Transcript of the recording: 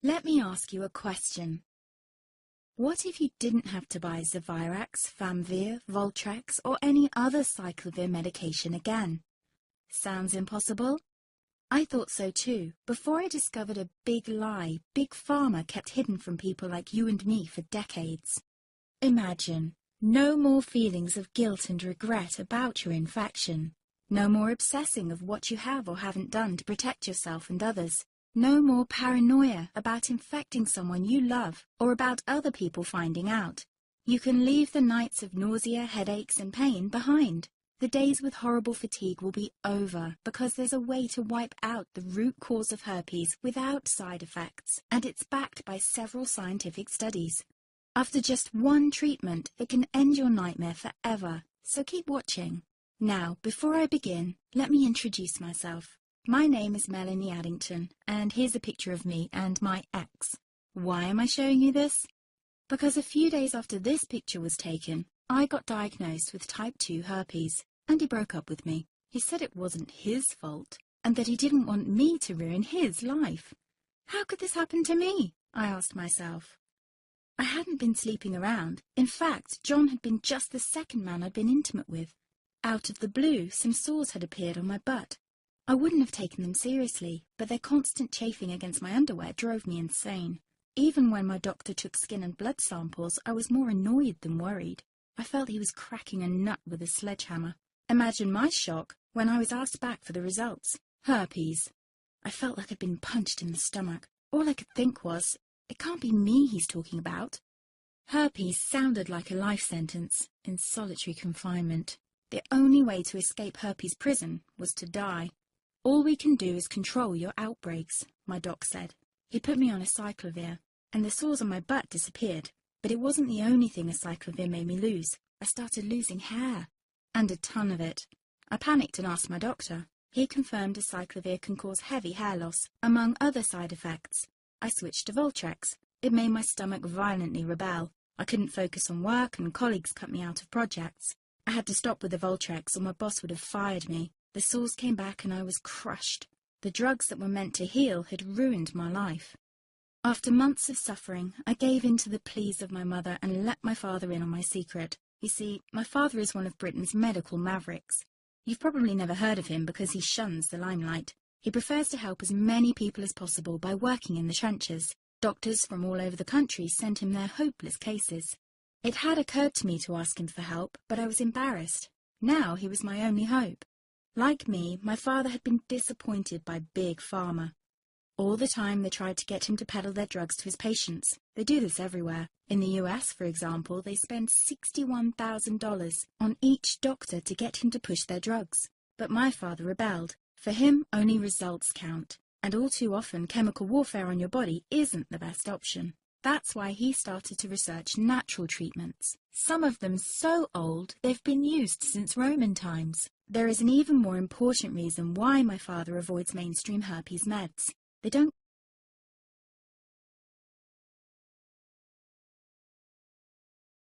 Let me ask you a question. What if you didn't have to buy Zevirax, Famvir, Voltrex, or any other cyclovir medication again? Sounds impossible? I thought so too, before I discovered a big lie Big Pharma kept hidden from people like you and me for decades. Imagine, no more feelings of guilt and regret about your infection. No more obsessing of what you have or haven't done to protect yourself and others. No more paranoia about infecting someone you love or about other people finding out. You can leave the nights of nausea, headaches and pain behind. The days with horrible fatigue will be over because there's a way to wipe out the root cause of herpes without side effects, and it's backed by several scientific studies. After just one treatment, it can end your nightmare forever, so keep watching. Now, before I begin, let me introduce myself. My name is Melanie Addington, and here's a picture of me and my ex. Why am I showing you this? Because a few days after this picture was taken, I got diagnosed with type 2 herpes, and he broke up with me. He said it wasn't his fault, and that he didn't want me to ruin his life. How could this happen to me? I asked myself. I hadn't been sleeping around. In fact, John had been just the second man I'd been intimate with. Out of the blue, some sores had appeared on my butt. I wouldn't have taken them seriously, but their constant chafing against my underwear drove me insane. Even when my doctor took skin and blood samples, I was more annoyed than worried. I felt he was cracking a nut with a sledgehammer. Imagine my shock when I was asked back for the results. Herpes. I felt like I'd been punched in the stomach. All I could think was, it can't be me he's talking about. Herpes sounded like a life sentence in solitary confinement. The only way to escape herpes prison was to die. All we can do is control your outbreaks, my doc said. He put me on a cyclovir, and the sores on my butt disappeared. But it wasn't the only thing a cyclovir made me lose. I started losing hair, and a ton of it. I panicked and asked my doctor. He confirmed a cyclovir can cause heavy hair loss, among other side effects. I switched to Voltrex. It made my stomach violently rebel. I couldn't focus on work, and colleagues cut me out of projects. I had to stop with the Voltrex, or my boss would have fired me. The sores came back and I was crushed. The drugs that were meant to heal had ruined my life. After months of suffering, I gave in to the pleas of my mother and let my father in on my secret. You see, my father is one of Britain's medical mavericks. You've probably never heard of him because he shuns the limelight. He prefers to help as many people as possible by working in the trenches. Doctors from all over the country sent him their hopeless cases. It had occurred to me to ask him for help, but I was embarrassed. Now he was my only hope. Like me, my father had been disappointed by Big Pharma. All the time they tried to get him to peddle their drugs to his patients. They do this everywhere. In the US, for example, they spend $61,000 on each doctor to get him to push their drugs. But my father rebelled. For him, only results count. And all too often, chemical warfare on your body isn't the best option. That's why he started to research natural treatments. Some of them so old, they've been used since Roman times. There is an even more important reason why my father avoids mainstream herpes meds. They don't